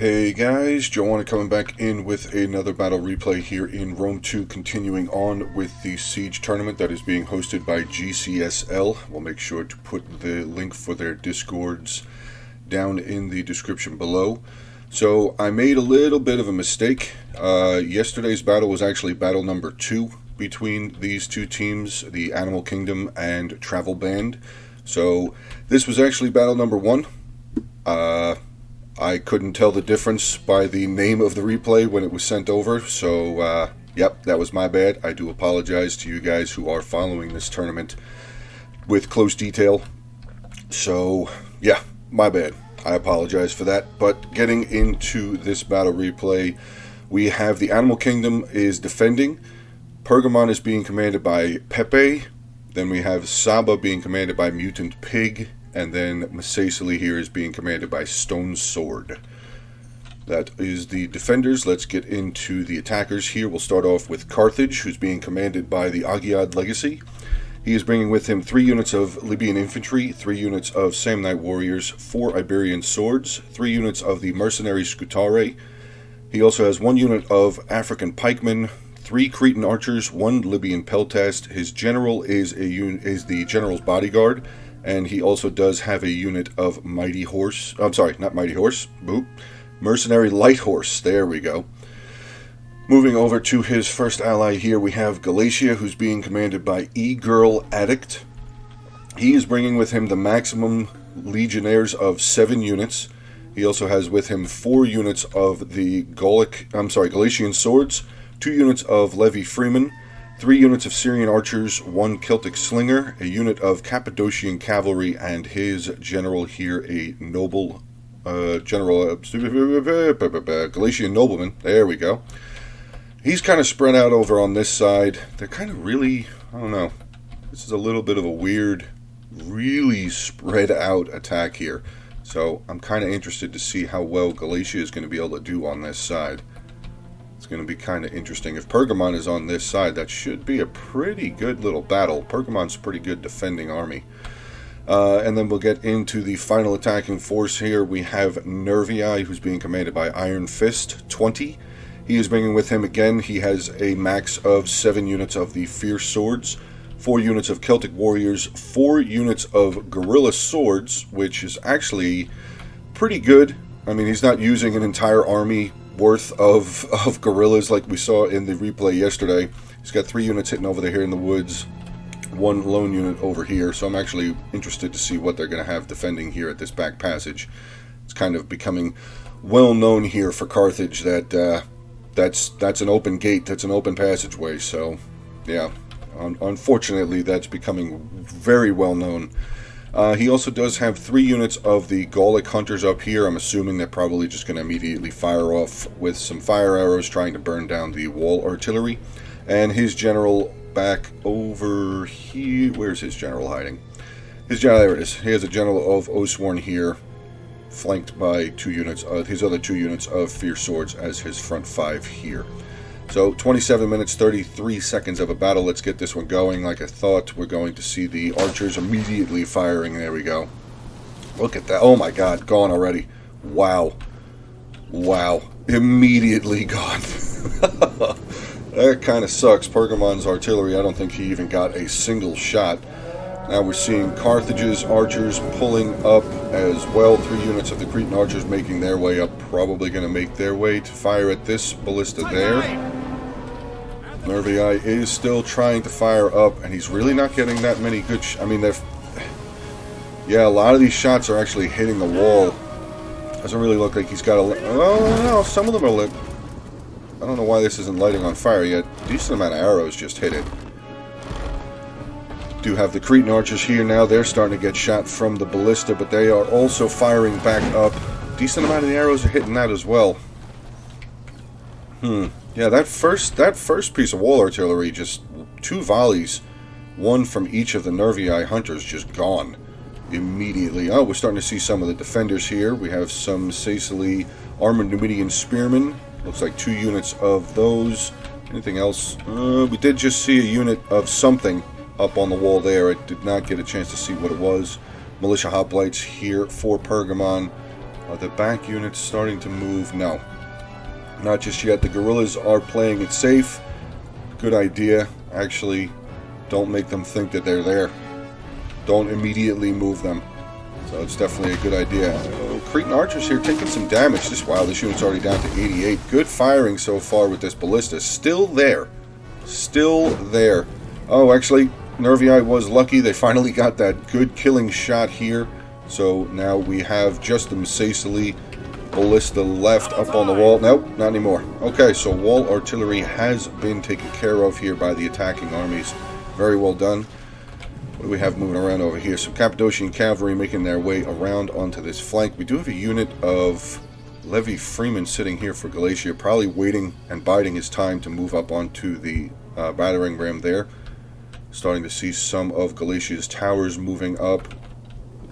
Hey guys, Joanna coming back in with another battle replay here in Rome 2, continuing on with the Siege tournament that is being hosted by GCSL. We'll make sure to put the link for their Discords down in the description below. So I made a little bit of a mistake. Yesterday's battle was actually battle number 2 between these two teams, the Animal Kingdom and Travel Band. So this was actually battle number 1. I couldn't tell the difference by the name of the replay when it was sent over, so yep, that was my bad. I do apologize to you guys who are following this tournament with close detail. So yeah, my bad. I apologize for that. But getting into this battle replay, we have the Animal Kingdom is defending. Pergamon is being commanded by Pepe. Then we have Saba being commanded by Mutant Pig. And then Masacely here is being commanded by Stone Sword. That is the defenders. Let's get into the attackers here. We'll start off with Carthage, who's being commanded by the Agiad Legacy. He is bringing with him 3 units of Libyan Infantry, 3 units of Samnite Warriors, 4 Iberian Swords, 3 units of the Mercenary Scutare. He also has 1 unit of African Pikemen, 3 Cretan Archers, 1 Libyan Peltast. His general is the General's Bodyguard. And he also does have a unit of Mighty Horse. I'm sorry, not Mighty Horse. Boop. Mercenary Light Horse. There we go. Moving over to his first ally here, we have Galatia, who's being commanded by E-Girl Addict. He is bringing with him the maximum Legionnaires of 7 units. He also has with him 4 units of the Galatian Swords, 2 units of Levy Freeman, 3 units of Syrian Archers, 1 Celtic Slinger, a unit of Cappadocian Cavalry, and his general here, a noble, Galatian Nobleman. There we go. He's kind of spread out over on this side. They're kind of really, I don't know. This is a little bit of a weird, really spread out attack here. So I'm kind of interested to see how well Galatia is going to be able to do on this side. It's going to be kind of interesting. If Pergamon is on this side, that should be a pretty good little battle. Pergamon's a pretty good defending army. And then we'll get into the final attacking force here. We have Nervii, who's being commanded by Iron Fist, 20. He is bringing with him, again, he has a max of 7 units of the Fierce Swords, 4 units of Celtic Warriors, 4 units of Guerrilla Swords, which is actually pretty good. I mean, he's not using an entire army worth of guerrillas like we saw in the replay yesterday. He's got 3 units hitting over there here in the woods, 1 lone unit over here, so I'm actually interested to see what they're going to have defending here at this back passage. It's kind of becoming well known here for Carthage that that's an open gate, that's an open passageway, so yeah, unfortunately that's becoming very well known. He also does have 3 units of the Gallic Hunters up here. I'm assuming they're probably just going to immediately fire off with some fire arrows trying to burn down the wall artillery. And his general back over here. Where's his general hiding? His general, there it is. He has a general of Osworn here, flanked by 2 units of his other 2 units of Fierce Swords as his front 5 here. So 27 minutes, 33 seconds of a battle. Let's get this one going. Like I thought, we're going to see the archers immediately firing. There we go. Look at that. Oh my god, gone already. Wow. Wow. Immediately gone. That kind of sucks. Pergamon's artillery, I don't think he even got a single shot. Now we're seeing Carthage's archers pulling up as well. 3 units of the Cretan archers making their way up. Probably going to make their way to fire at this ballista there. Nervii is still trying to fire up, and he's really not getting that many good I mean, yeah, a lot of these shots are actually hitting the wall. Doesn't really look like he's got a... Oh, no, some of them are lit. I don't know why this isn't lighting on fire yet. Decent amount of arrows just hit it. Do have the Cretan archers here now. They're starting to get shot from the ballista, but they are also firing back up. Decent amount of the arrows are hitting that as well. Yeah, that first piece of wall artillery, just 2 volleys, 1 from each of the Nervii hunters, just gone immediately. Oh, we're starting to see some of the defenders here. We have some Sicily armored Numidian spearmen. Looks like 2 units of those. Anything else? We did just see a unit of something up on the wall there. I did not get a chance to see what it was. Militia hoplites here for Pergamon. Are the back units starting to move? No. Not just yet. The guerrillas are playing it safe. Good idea. Actually, don't make them think that they're there. Don't immediately move them. So it's definitely a good idea. Cretan archers here taking some damage. Wow, this unit's already down to 88. Good firing so far with this ballista. Still there. Still there. Oh, actually, Nervii was lucky. They finally got that good killing shot here. So now we have just the Macesali ballista left up on the wall. Nope, not anymore. Okay, so wall artillery has been taken care of here by the attacking armies. Very well done. What do we have moving around over here? Some Cappadocian cavalry making their way around onto this flank. We do have a unit of Levi Freeman sitting here for Galatia, probably waiting and biding his time to move up onto the battering ram there. Starting to see some of Galatia's towers moving up.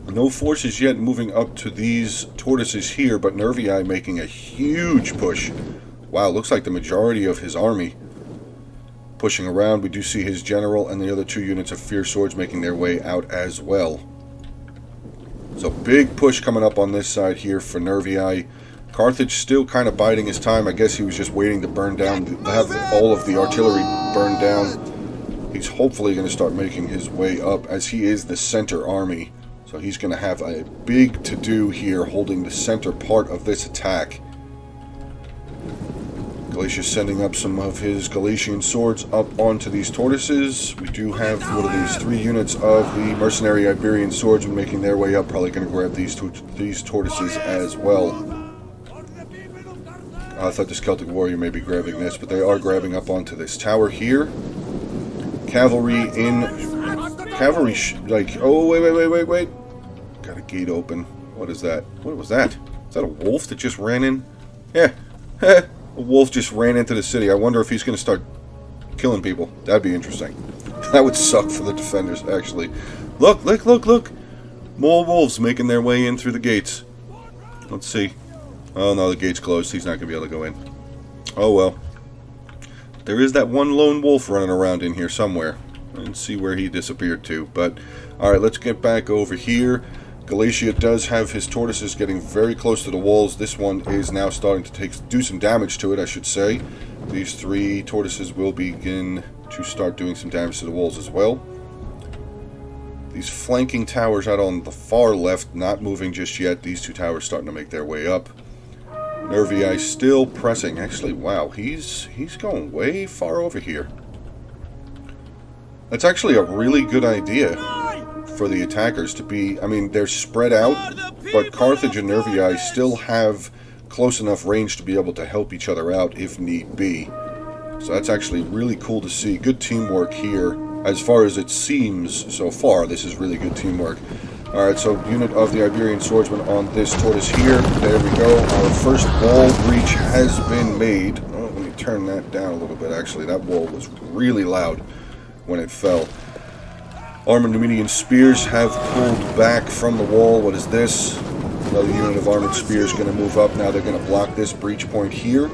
No forces yet moving up to these tortoises here, but Nervii making a huge push. Wow, looks like the majority of his army pushing around. We do see his general and the other two units of Fierce Swords making their way out as well. So big push coming up on this side here for Nervii. Carthage still kind of biding his time. I guess he was just waiting to burn down, to have all of the artillery burned down. He's hopefully going to start making his way up, as he is the center army. So he's going to have a big to-do here, holding the center part of this attack. Galatia's sending up some of his Galatian swords up onto these tortoises. We do have one of these 3 units of the mercenary Iberian swordsmen making their way up. Probably going to grab these tortoises as well. I thought this Celtic warrior may be grabbing this, but they are grabbing up onto this tower here. Cavalry in... like... Oh, wait. Got a gate open. What is that? What was that? Is that a wolf that just ran in? Yeah. A wolf just ran into the city. I wonder if he's going to start killing people. That'd be interesting. That would suck for the defenders, actually. Look. More wolves making their way in through the gates. Let's see. Oh, no, the gate's closed. He's not going to be able to go in. Oh, well. There is that one lone wolf running around in here somewhere. And see where he disappeared to. But, alright, let's get back over here. Galatia does have his tortoises getting very close to the walls. This one is now starting to do some damage to it, I should say. These 3 tortoises will begin to start doing some damage to the walls as well. These flanking towers out on the far left, not moving just yet. These 2 towers starting to make their way up. Nervii still pressing. Actually, wow, he's going way far over here. That's actually a really good idea for the attackers to be, I mean, they're spread out, but Carthage and Nervii still have close enough range to be able to help each other out if need be. So that's actually really cool to see. Good teamwork here. As far as it seems so far, this is really good teamwork. Alright, so unit of the Iberian swordsman on this tortoise here. There we go. Our first wall breach has been made. Oh, let me turn that down a little bit, actually. That wall was really loud when it fell. Armored Numidian spears have pulled back from the wall. What is this? Another unit of armored spears going to move up. Now they're going to block this breach point here.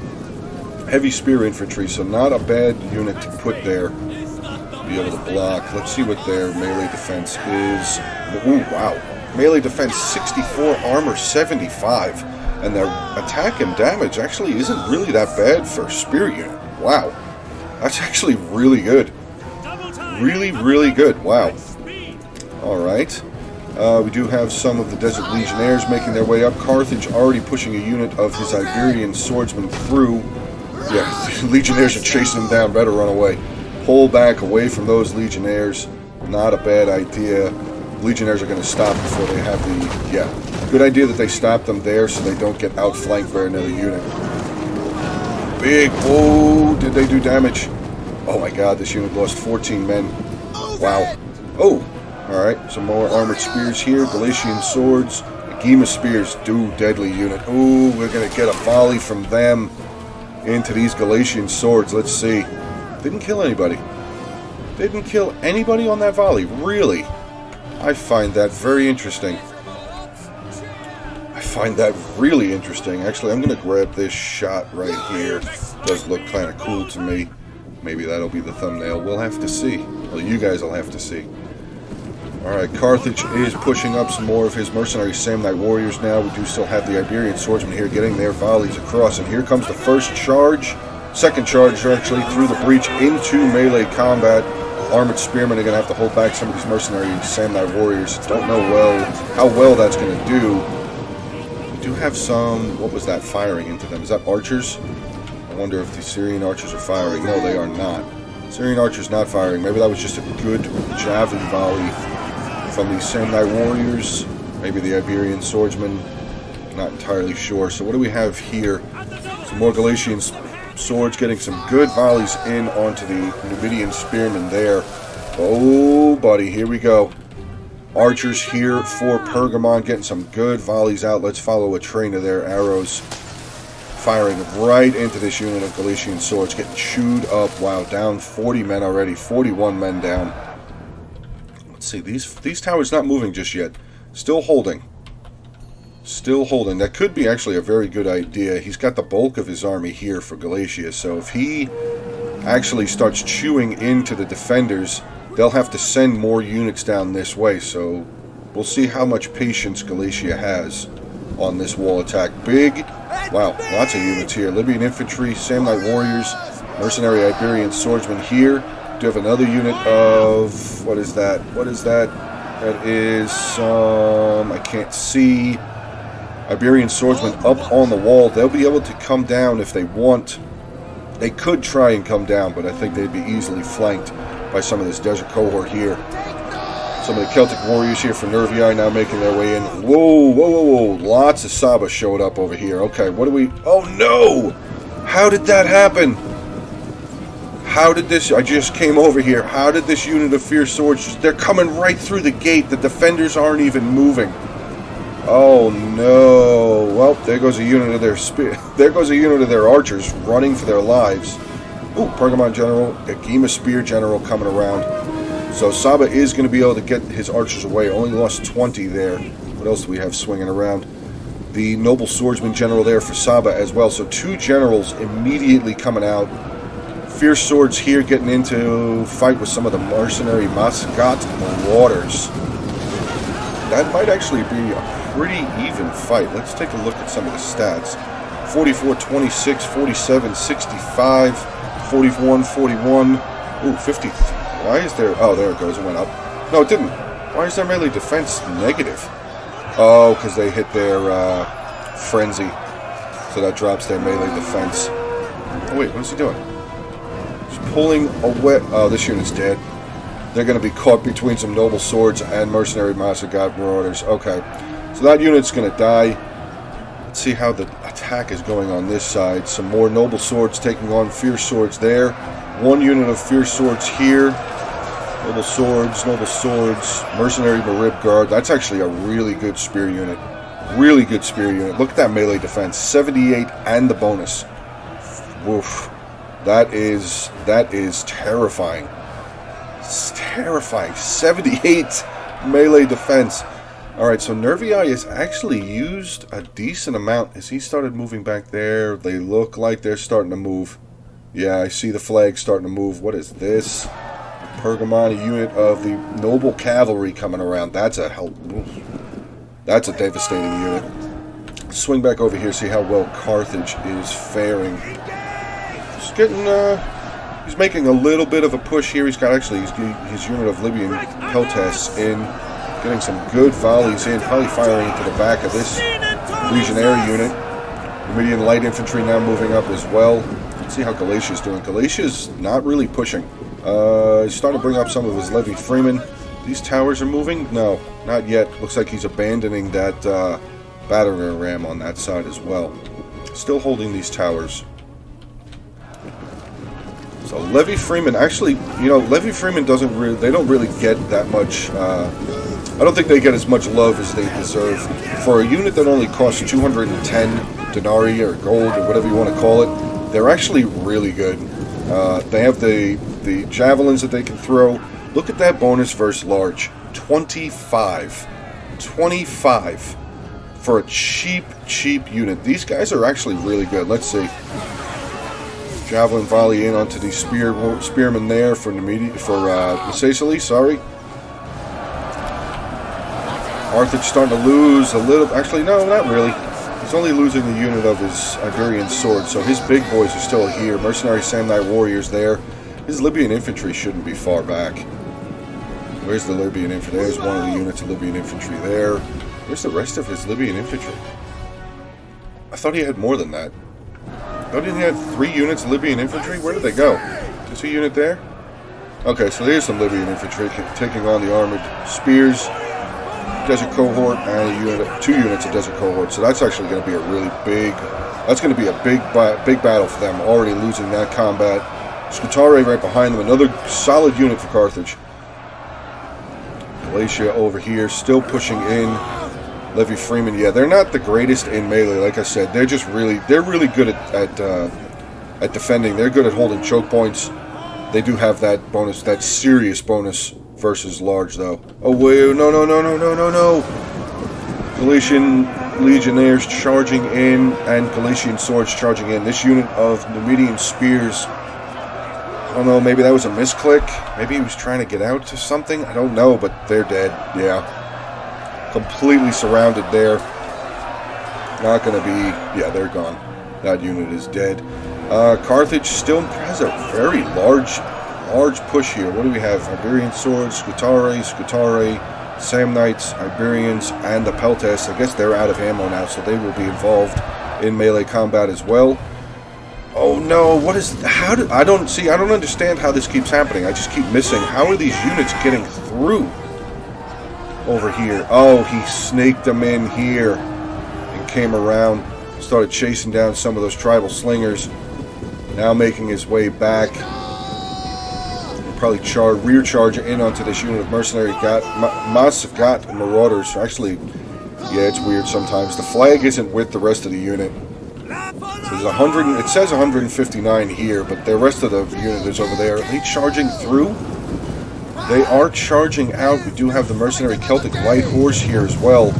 Heavy spear infantry, so not a bad unit to put there. Be able to block. Let's see what their melee defense is. Ooh, wow. Melee defense 64, armor 75. And their attack and damage actually isn't really that bad for a spear unit. Wow. That's actually really good. Really good. Wow. Alright. We do have some of the Desert Legionnaires making their way up. Carthage already pushing a unit of his Iberian swordsmen through. Yeah, Legionnaires are chasing them down. Better run away. Pull back away from those Legionnaires. Not a bad idea. Legionnaires are going to stop before they have the... Yeah. Good idea that they stop them there so they don't get outflanked by another unit. Big... Oh, did they do damage? Oh my god, this unit lost 14 men. Wow. Oh, alright, some more armored spears here. Galatian swords. Agema spears do deadly unit. Ooh, we're going to get a volley from them into these Galatian swords. Let's see. Didn't kill anybody. Didn't kill anybody on that volley. Really? I find that very interesting. I find that really interesting. Actually, I'm going to grab this shot right here. It does look kind of cool to me. Maybe that'll be the thumbnail. We'll have to see. Well, you guys will have to see. Alright, Carthage is pushing up some more of his mercenary Samnite warriors now. We do still have the Iberian swordsmen here getting their volleys across. And here comes the first charge. Second charge, actually, through the breach into melee combat. Armored spearmen are going to have to hold back some of these mercenary Samnite warriors. Don't know how well that's going to do. We do have some, what was that, firing into them? Is that archers? I wonder if the Syrian archers are firing. No, they are not. Syrian archers not firing. Maybe that was just a good javelin volley from the Samnite warriors. Maybe the Iberian swordsmen. Not entirely sure. So what do we have here? Some more Galatian swords getting some good volleys in onto the Numidian spearmen there. Oh, buddy, here we go. Archers here for Pergamon getting some good volleys out. Let's follow a train of their arrows. Firing right into this unit of Galatian swords. Getting chewed up. Wow, down 40 men already. 41 men down. Let's see, these towers not moving just yet. Still holding. Still holding. That could be actually a very good idea. He's got the bulk of his army here for Galatia, so if he actually starts chewing into the defenders, they'll have to send more units down this way, so we'll see how much patience Galatia has on this wall attack. Big, wow, lots of units here. Libyan infantry, Samnite warriors, mercenary Iberian swordsmen here. Do have another unit of, what is that? What is that? That is, I can't see. Iberian swordsmen up on the wall. They'll be able to come down if they want. They could try and come down, but I think they'd be easily flanked by some of this desert cohort here. Some of the Celtic warriors here for Nervii now making their way in. Whoa, whoa, whoa, whoa. Lots of Saba showed up over here. Okay, what do we... Oh, no! How did that happen? How did this... I just came over here. How did this unit of fierce swords... They're coming right through the gate. The defenders aren't even moving. Oh, no. Well, there goes a unit of their there goes a unit of their archers running for their lives. Ooh, Pergamon general, Agema spear general coming around. So Saba is going to be able to get his archers away. Only lost 20 there. What else do we have swinging around? The noble swordsman general there for Saba as well. So 2 generals immediately coming out. Fierce swords here getting into fight with some of the mercenary Masgat Marauders. That might actually be a pretty even fight. Let's take a look at some of the stats. 44, 26, 47, 65, 41, 41. Ooh, 50. Why is there... Oh, there it goes. It went up. No, it didn't. Why is their melee defense negative? Oh, because they hit their frenzy. So that drops their melee defense. Oh, wait. What is he doing? He's pulling away... Oh, this unit's dead. They're going to be caught between some noble swords and mercenary Masagat marauders. Okay. So that unit's going to die. Let's see how the attack is going on this side. Some more noble swords taking on fierce swords there. 1 unit of fierce swords here. Noble swords, mercenary Marib guard. That's actually a really good spear unit. Really good spear unit. Look at that melee defense. 78 and the bonus. Woof. That is terrifying. It's terrifying. 78 melee defense. Alright, so Nervii has actually used a decent amount. Has he started moving back there? They look like they're starting to move. Yeah, I see the flag starting to move. What is this? Pergamon, a unit of the noble cavalry coming around. That's a devastating unit. Swing back over here, see how well Carthage is faring. He's getting, he's making a little bit of a push here. He's got actually his unit of Libyan peltasts in, getting some good volleys in, probably firing into the back of this legionary unit. Numidian light infantry now moving up as well. Let's see how Galatia's doing. Galatia's not really pushing. He's starting to bring up some of his levy freemen. These towers are moving? No, not yet. Looks like he's abandoning that battering ram on that side as well. Still holding these towers. So levy freemen, actually, you know, levy freemen they don't really get that much. I don't think they get as much love as they deserve. For a unit that only costs 210 denarii or gold or whatever you want to call it, they're actually really good. They have the javelins that they can throw. Look at that bonus versus large. 25. 25 for a cheap unit. These guys are actually really good. Let's see. Javelin volley in onto the spearmen there for Sicily, sorry. Carthage starting to lose a little. Actually, no, not really. He's only losing a unit of his Iberian sword, so his big boys are still here. Mercenary Samnite warriors there. His Libyan infantry shouldn't be far back. Where's the Libyan infantry? There's one of the units of Libyan infantry there. Where's the rest of his Libyan infantry? I thought he had more than that. I thought he had 3 units of Libyan infantry? Where did they go? Is a unit there? Okay, so there's some Libyan infantry taking on the armored spears, desert cohort, and 2 units of desert cohort. So that's actually going to be a really big. That's going to be a big battle for them. Already losing that combat. Scutari right behind them. Another solid unit for Carthage. Galatia over here, still pushing in. Levy Freeman, yeah, they're not the greatest in melee. Like I said, they're really good at defending. They're good at holding choke points. They do have that bonus, that serious bonus versus large, though. Oh, wait, no. Galatian Legionnaires charging in, and Galatian Swords charging in. This unit of Numidian Spears, I don't know, maybe that was a misclick. Maybe he was trying to get out to something. I don't know, but they're dead, yeah. Completely surrounded there. Not going to be, yeah, they're gone. That unit is dead. Carthage still has a very large push here. What do we have? Iberian Swords, Scutari, Samnites, Iberians, and the Peltas. I guess they're out of ammo now, so they will be involved in melee combat as well. Oh no, what is, I don't understand how this keeps happening. I just keep missing. How are these units getting through over here? Oh, he snaked them in here and came around, started chasing down some of those tribal slingers. Now making his way back. He'll probably rear charge in onto this unit of mercenary Masagat Marauders. Actually, yeah, it's weird sometimes. The flag isn't with the rest of the unit. There's 100. It says 159 here, but the rest of the unit is over there. Are they charging through? They are charging out. We do have the mercenary Celtic Light Horse here as well.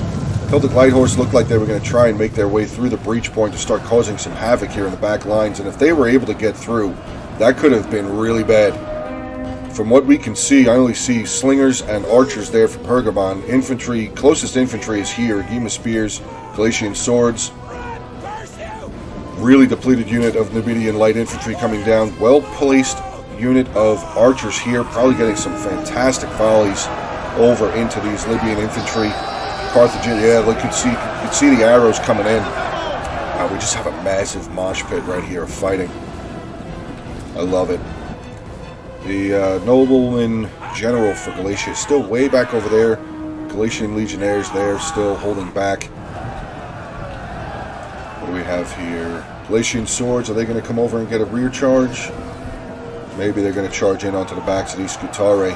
Celtic Light Horse looked like they were going to try and make their way through the breach point to start causing some havoc here in the back lines. And if they were able to get through, that could have been really bad. From what we can see, I only see slingers and archers there for Pergamon. Infantry, closest infantry is here. Gema Spears, Galatian Swords. Really depleted unit of Numidian light infantry coming down. Well-placed unit of archers here, probably getting some fantastic volleys over into these Libyan infantry. Carthage, yeah, you could see the arrows coming in. We just have a massive mosh pit right here of fighting. I love it. The nobleman general for Galatia is still way back over there. Galatian legionnaires there, still holding back. What do we have here? Galatian swords, are they going to come over and get a rear charge? Maybe they're going to charge in onto the backs of these Scutari.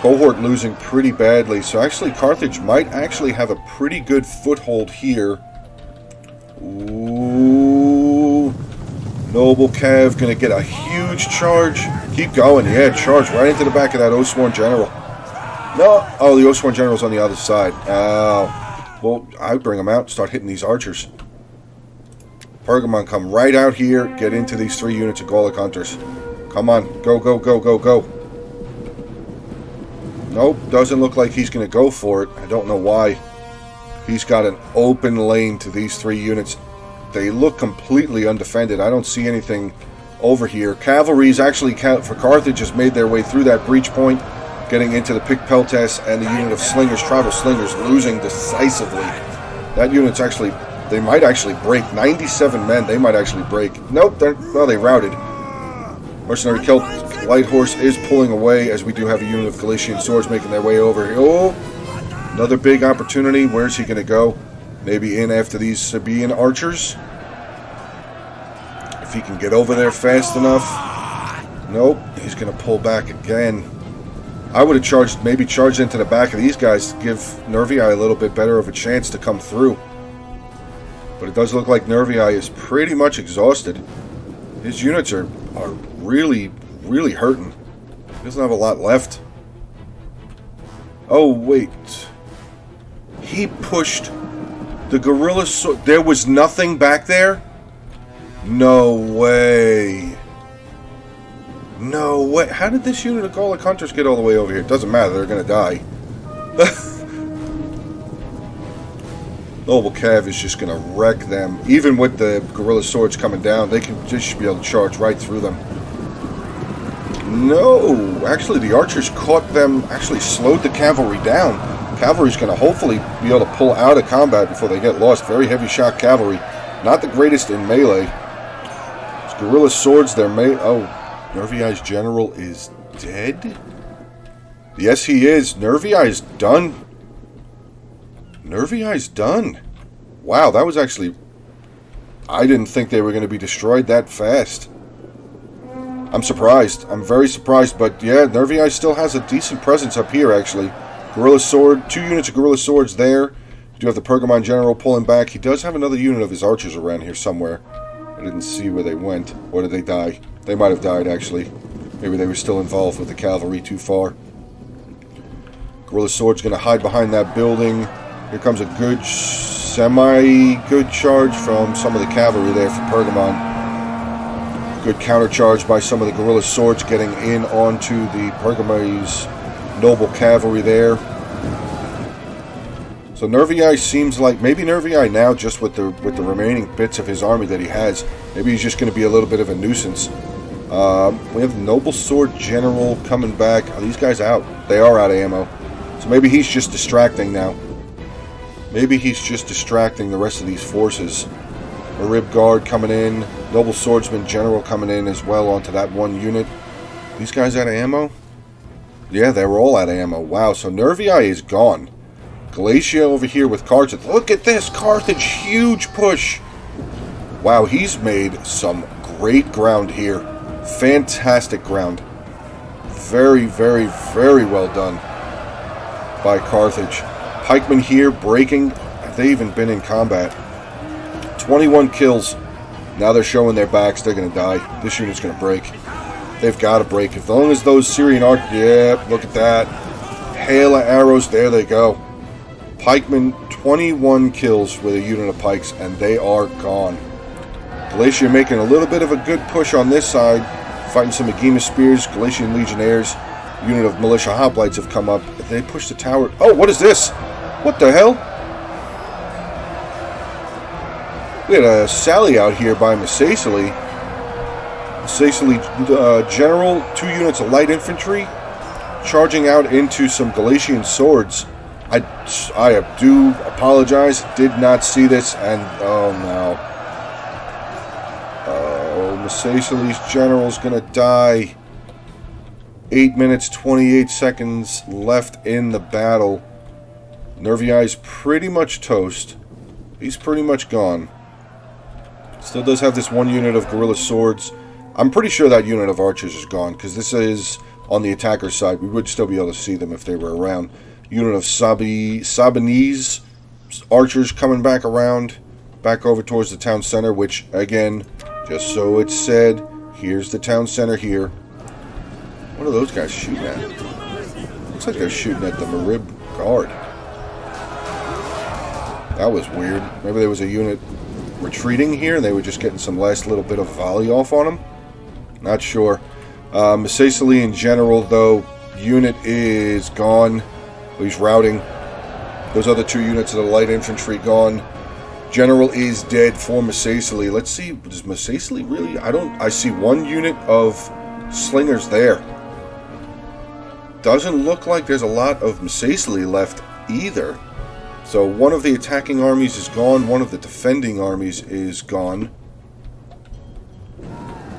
Cohort losing pretty badly, so actually Carthage might actually have a pretty good foothold here. Ooh. Noble Cav going to get a huge charge. Keep going, yeah, charge right into the back of that Oathsworn General. No, oh, the Oathsworn General's on the other side. Well, I bring them out, start hitting these archers. Pergamon, come right out here, get into these 3 units of Gallic Hunters. Come on, go, go, go, go, go. Nope, doesn't look like he's going to go for it. I don't know why. He's got an open lane to these 3 units. They look completely undefended. I don't see anything over here. Cavalry's actually, for Carthage, has made their way through that breach point, getting into the Pic Peltas and the unit of slingers, tribal slingers, losing decisively. That unit's actually, they might actually break. 97 men, they might actually break. Nope, they routed. Mercenary Celtic Light Horse is pulling away, as we do have a unit of Galatian Swords making their way over here. Oh, another big opportunity. Where's he going to go? Maybe in after these Sabaean archers. If he can get over there fast enough. Nope, he's going to pull back again. I would have maybe charged into the back of these guys to give Nervii a little bit better of a chance to come through. But it does look like Nervii is pretty much exhausted. His units are really, really hurting. He doesn't have a lot left. Oh, wait. He pushed the guerrilla sword. There was nothing back there? No way. No way. How did this unit of Gallic Hunters get all the way over here? It doesn't matter. They're going to die. Noble Cav is just going to wreck them. Even with the Gorilla Swords coming down, they should be able to charge right through them. No, actually the archers caught them, actually slowed the cavalry down. Cavalry's going to hopefully be able to pull out of combat before they get lost. Very heavy shot cavalry. Not the greatest in melee. It's Gorilla Swords, their oh, Nerviai's general is dead? Yes, he is. Nerviai's done. Nerviai's done. Wow, that was actually... I didn't think they were going to be destroyed that fast. I'm surprised. I'm very surprised, but yeah, Nerviai still has a decent presence up here, actually. Gorilla Sword, 2 units of Gorilla Swords there. You do have the Pergamon General pulling back. He does have another unit of his archers around here somewhere. I didn't see where they went. Or did they die? They might have died, actually. Maybe they were still involved with the cavalry too far. Gorilla Sword's going to hide behind that building. Here comes a good, semi-good charge from some of the cavalry there for Pergamon. Good countercharge by some of the Gorilla Swords getting in onto the Pergamon's noble cavalry there. So Nerviai seems like, maybe Nerviai now, just with the remaining bits of his army that he has, maybe he's just going to be a little bit of a nuisance. We have the Noble Sword General coming back. Are these guys out? They are out of ammo. So maybe he's just distracting now. Maybe he's just distracting the rest of these forces. Marib Guard coming in. Noble Swordsman General coming in as well onto that one unit. These guys out of ammo? Yeah, they were all out of ammo. Wow, so Nerviai is gone. Galatia over here with Carthage. Look at this! Carthage, huge push! Wow, he's made some great ground here. Fantastic ground. Very, very, very well done by Carthage. Pikemen here breaking. Have they even been in combat? 21 kills. Now they're showing their backs. They're going to die. This unit's going to break. They've got to break. As long as those Syrian archers... Yeah, look at that. Hail of arrows. There they go. Pikemen, 21 kills with a unit of pikes, and they are gone. Galatia making a little bit of a good push on this side. Fighting some Agema Spears. Galatian Legionnaires. Unit of militia hoplites have come up. They push the tower. Oh, what is this? What the hell? We had a sally out here by Masacely. Masacely General, 2 units of light infantry, charging out into some Galatian swords. I do apologize. Did not see this, and oh no. Oh, Masacely's General's gonna die. 8 minutes, 28 seconds left in the battle. Nerviai's pretty much toast. He's pretty much gone. Still does have this one unit of Gorilla Swords. I'm pretty sure that unit of archers is gone, because this is on the attacker's side. We would still be able to see them if they were around. Unit of Sabanese archers coming back around, back over towards the town center, which, again, just so it's said, here's the town center here. What are those guys shooting at? Looks like they're shooting at the Marib Guard. That was weird. Maybe there was a unit retreating here and they were just getting some last little bit of volley off on them. Not sure. Masacely in general, though, unit is gone. He's routing. Those other 2 units of the light infantry gone. General is dead for Masacely. Let's see, does Masacely really? I see 1 unit of slingers there. Doesn't look like there's a lot of Masacely left either. So one of the attacking armies is gone, one of the defending armies is gone.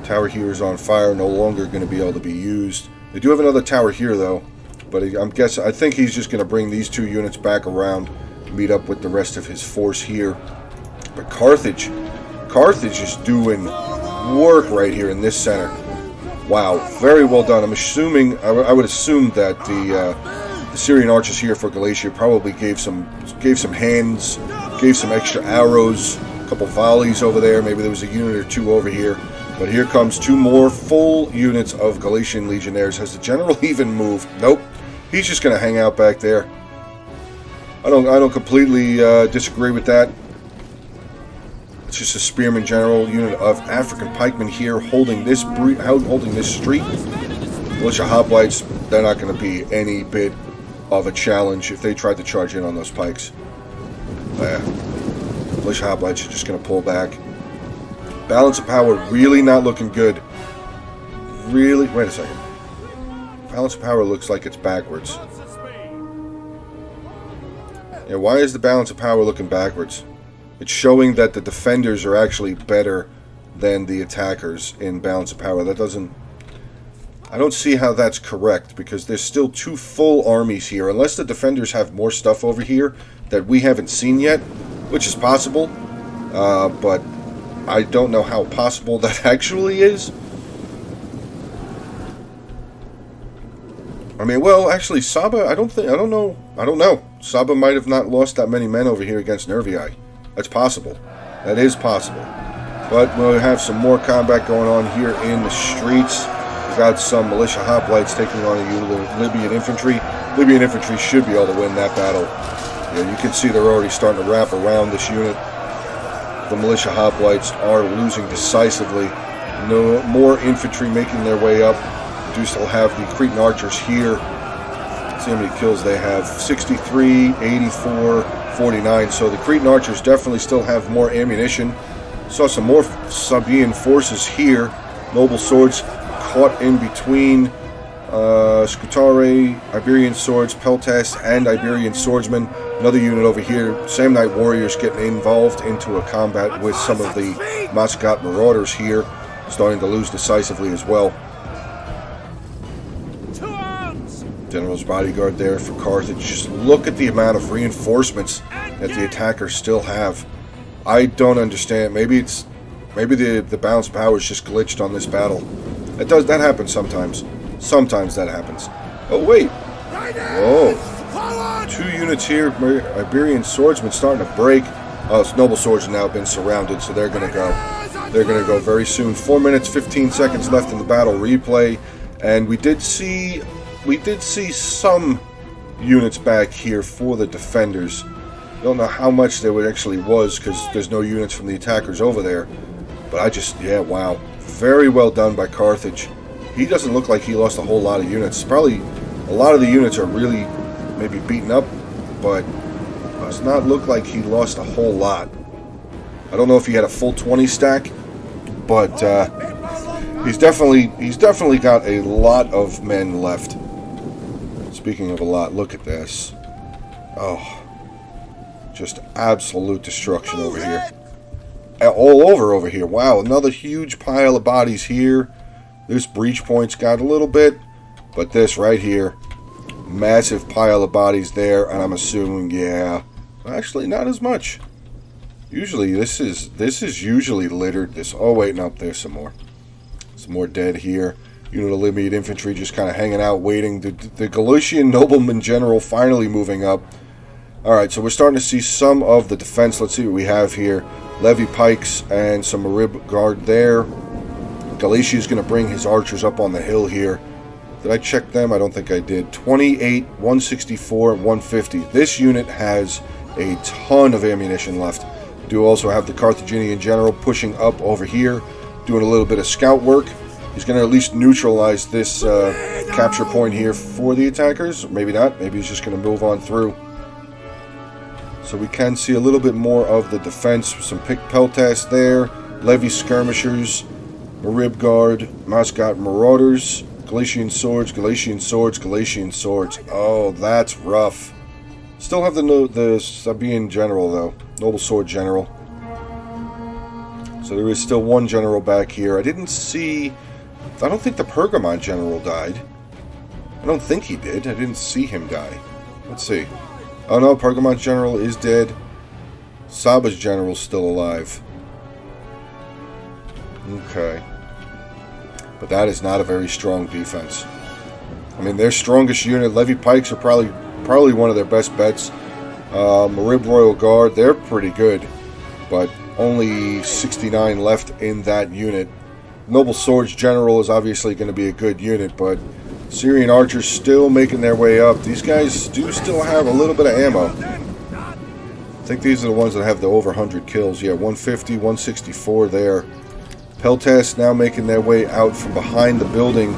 Tower here is on fire, no longer going to be able to be used. They do have another tower here though, but I think he's just going to bring these 2 units back around, meet up with the rest of his force here. But Carthage is doing work right here in this center. Wow, very well done. I'm assuming, I would assume that the Syrian archers here for Galatia probably gave some hands, gave some extra arrows, a couple volleys over there. Maybe there was a unit or 2 over here. But here comes 2 more full units of Galatian Legionnaires. Has the general even moved? Nope. He's just going to hang out back there. I don't completely disagree with that. It's just a Spearman General unit of African pikemen here holding this street. Militia hoplites, they're not going to be any bit of a challenge if they tried to charge in on those pikes. Militia hoplites are just going to pull back. Balance of power really not looking good. Really, wait a second. Balance of power looks like it's backwards. Yeah, why is the balance of power looking backwards? It's showing that the defenders are actually better than the attackers in balance of power. That doesn't... I don't see how that's correct, because there's still 2 full armies here. Unless the defenders have more stuff over here that we haven't seen yet, which is possible. But I don't know how possible that actually is. I mean, well, actually, Saba, I don't know. Saba might have not lost that many men over here against Nervii. That's possible. That is possible. But we'll have some more combat going on here in the streets. We've got some militia hoplites taking on a unit of Libyan infantry. Libyan infantry should be able to win that battle. Yeah, you can see they're already starting to wrap around this unit. The militia hoplites are losing decisively. No more infantry making their way up. We do still have the Cretan archers here. Let's see how many kills they have. 63, 84, 49. So the Cretan archers definitely still have more ammunition. Saw some more Sabaean forces here. Noble swords caught in between Scutari, Iberian swords, Peltas, and Iberian swordsmen. Another unit over here, Samnite warriors getting involved into a combat with some of the Mascat marauders here, starting to lose decisively as well. General's bodyguard there for Carthage. Just look at the amount of reinforcements that the attackers still have. I don't understand. Maybe the balance of power is just glitched on this battle. That happens sometimes. Sometimes that happens. Oh wait. Whoa. 2 units here. Iberian swordsmen starting to break. Noble swords have now been surrounded, so they're gonna go. They're gonna go very soon. 4 minutes, 15 seconds left in the battle replay, and we did see some units back here for the defenders. Don't know how much there actually was, because there's no units from the attackers over there. But yeah, wow. Very well done by Carthage. He doesn't look like he lost a whole lot of units. Probably a lot of the units are really maybe beaten up, but does not look like he lost a whole lot. I don't know if he had a full 20 stack, but he's definitely got a lot of men left. Speaking of a lot, look at this. Oh. Just absolute destruction over here. All over here. Wow, another huge pile of bodies here. This breach point's got a little bit, but this right here, massive pile of bodies there, and I'm assuming, yeah, actually not as much. Usually this is usually littered. Oh wait, no, there's some more dead here. Unit of Libyan infantry just kind of hanging out, waiting. The Galician nobleman general finally moving up. Alright, so we're starting to see some of the defense. Let's see what we have here. Levy pikes and some Marib guard there. Galicia is going to bring his archers up on the hill here. Did I check them? I don't think I did. 28, 164, 150. This unit has a ton of ammunition left. We do also have the Carthaginian general pushing up over here, doing a little bit of scout work. He's going to at least neutralize this capture point here for the attackers. Maybe not. Maybe he's just going to move on through. So we can see a little bit more of the defense. Some picked peltas there. Levy skirmishers. Marib guard. Mascat marauders. Galician swords. Galician swords. Galician swords. Oh, that's rough. Still have the Sabaean general, though. Noble sword general. So there is still one general back here. I don't think the Pergamon general died. I don't think he did. I didn't see him die. Let's see. Oh no, Pergamon's general is dead. Saba's general's still alive. Okay. But that is not a very strong defense. I mean, their strongest unit, Levy pikes, are probably one of their best bets. Marib Royal Guard, they're pretty good. But only 69 left in that unit. Noble Swords General is obviously going to be a good unit, but Syrian archers still making their way up. These guys do still have a little bit of ammo. I think these are the ones that have the over 100 kills. Yeah, 150, 164 there. Peltas now making their way out from behind the building.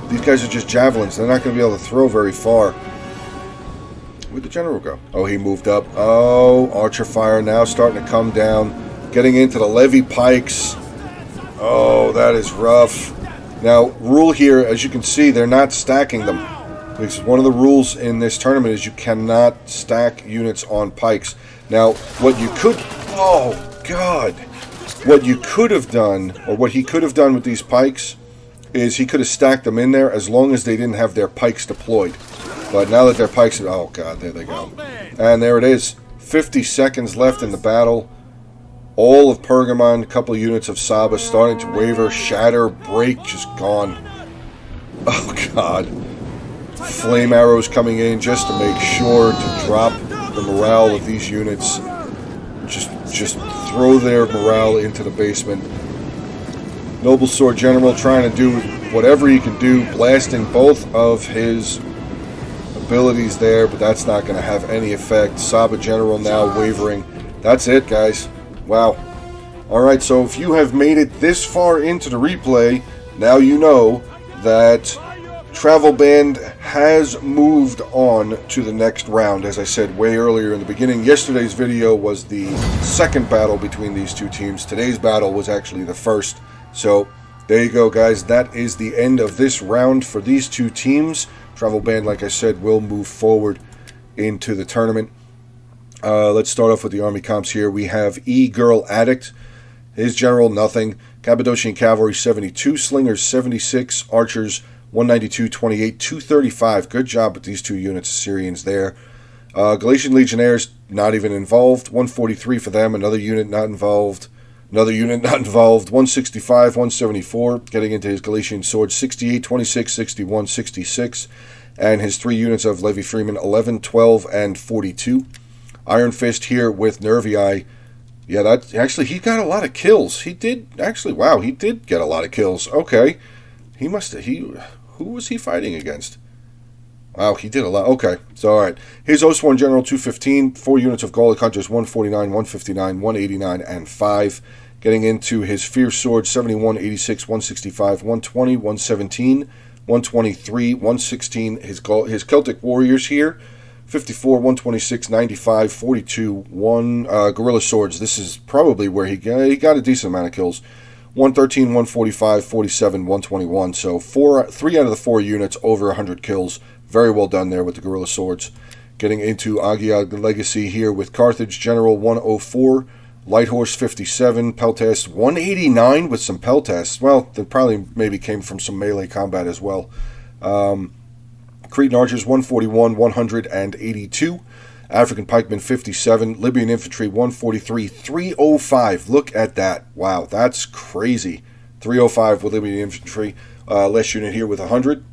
These guys are just javelins. They're not going to be able to throw very far. Where'd the general go? Oh, he moved up. Oh, archer fire now starting to come down. Getting into the levy pikes. Oh, that is rough. Now, rule here, as you can see, they're not stacking them. Because one of the rules in this tournament is you cannot stack units on pikes. Now, what you could... Oh, God. What you could have done, or what he could have done with these pikes, is he could have stacked them in there as long as they didn't have their pikes deployed. But now that their pikes are... Oh, God, there they go. And there it is. 50 seconds left in the battle. All of Pergamon, a couple units of Saba starting to waver, shatter, break, just gone. Oh, God. Flame arrows coming in just to make sure to drop the morale of these units. Just throw their morale into the basement. Noble Sword General trying to do whatever he can do, blasting both of his abilities there, but that's not going to have any effect. Saba General now wavering. That's it, guys. Wow. Alright, so if you have made it this far into the replay, now you know that Travel Band has moved on to the next round. As I said way earlier in the beginning, yesterday's video was the second battle between these two teams. Today's battle was actually the first. So, there you go, guys. That is the end of this round for these two teams. Travel Band, like I said, will move forward into the tournament. Let's start off with the army comps here. We have E-Girl Addict. His general, nothing. Cappadocian Cavalry, 72. Slingers, 76. Archers, 192, 28, 235. Good job with these two units, Syrians there. Galatian Legionnaires, not even involved. 143 for them. Another unit not involved. Another unit not involved. 165, 174. Getting into his Galatian Swords, 68, 26, 61, 66. And his 3 units of Levy Freeman, 11, 12, and 42. Iron Fist here with Nervii. Yeah, that actually, he got a lot of kills. He did, actually, wow, he did get a lot of kills. Okay. He must have, who was he fighting against? Wow, he did a lot. Okay, so all right. His Oathsworn General, 215. 4 units of Gallic Hunters, 149, 159, 189, and 5. Getting into his Fierce Sword, 71, 86, 165, 120, 117, 123, 116. His Celtic Warriors here, 54, 126, 95, 42, 1 Guerrilla Swords. This is probably where he got a decent amount of kills. 113, 145, 47, 121. So 3 out of the 4 units over 100 kills. Very well done there with the Guerrilla Swords. Getting into Agiag Legacy here with Carthage General, 104. Light Horse, 57. Peltast, 189 with some Peltasts. Well, that probably maybe came from some melee combat as well. Cretan Archers, 141, 182. African Pikemen, 57. Libyan Infantry, 143, 305. Look at that. Wow, that's crazy. 305 with Libyan Infantry. Less unit here with 100.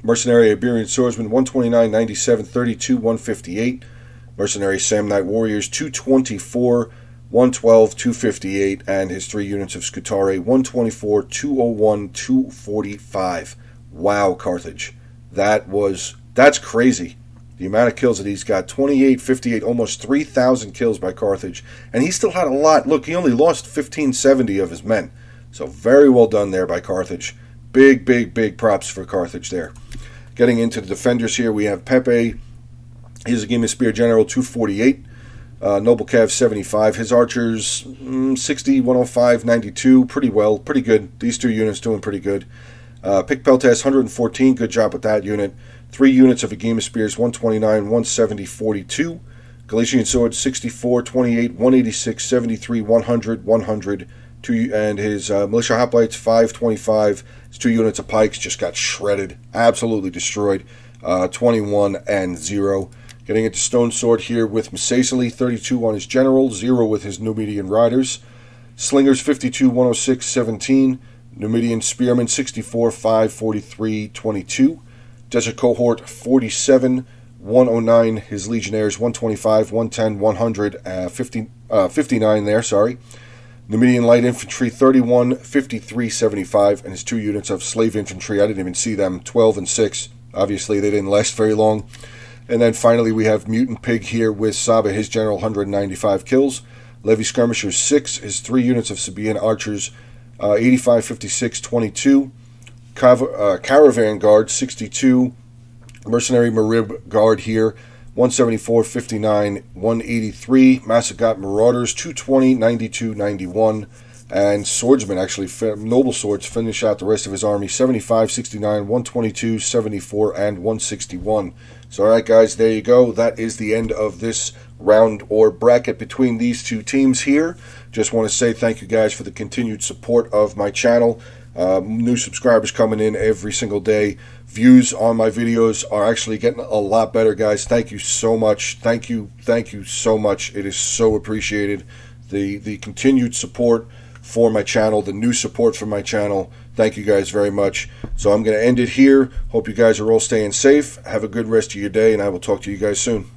Mercenary Iberian Swordsmen, 129, 97, 32, 158. Mercenary Samnite Warriors, 224, 112, 258. And his 3 units of Scutari, 124, 201, 245. Wow, Carthage. That's crazy. The amount of kills that he's got, 28, 58, almost 3,000 kills by Carthage. And he still had a lot. Look, he only lost 1,570 of his men. So very well done there by Carthage. Big, big, big props for Carthage there. Getting into the defenders here, we have Pepe. He's a Game of Spear General, 248. Noble Cav, 75. His Archers, 60, 105, 92. Pretty well, pretty good. These 2 units doing pretty good. Pick Peltast, 114. Good job with that unit. 3 units of a Game of Spears, 129, 170, 42. Galatian Swords, 64, 28, 186, 73, 100, 100. And his Militia Hoplites, 525. His 2 units of Pikes just got shredded. Absolutely destroyed. 21 and 0. Getting into Stone Sword here with Masacely, 32 on his General, 0 with his Numidian Riders. Slingers, 52, 106, 17. Numidian Spearmen, 64, 5, 43, 22. Desert Cohort, 47, 109. His Legionnaires, 125, 110, 100, 59 there, sorry. Numidian Light Infantry, 31, 53, 75. And his 2 units of Slave Infantry, I didn't even see them, 12 and 6. Obviously, they didn't last very long. And then finally, we have Mutant Pig here with Saba, his General, 195 kills. Levy Skirmishers, 6. His 3 units of Sabaean Archers, 85, 56, 22. Caravan Guard, 62. Mercenary Marib Guard here 174, 59, 183. Masagat Marauders 220, 92, 91. And Swordsman, actually, Noble Swords, finish out the rest of his army 75, 69, 122, 74, and 161. So, alright, guys, there you go. That is the end of this round or bracket between these two teams here. Just want to say thank you, guys, for the continued support of my channel. New subscribers coming in every single day. Views on my videos are actually getting a lot better, guys. Thank you so much. Thank you so much. It is so appreciated. The continued support for my channel, the new support for my channel. Thank you guys very much. So I'm going to end it here. Hope you guys are all staying safe. Have a good rest of your day, and I will talk to you guys soon.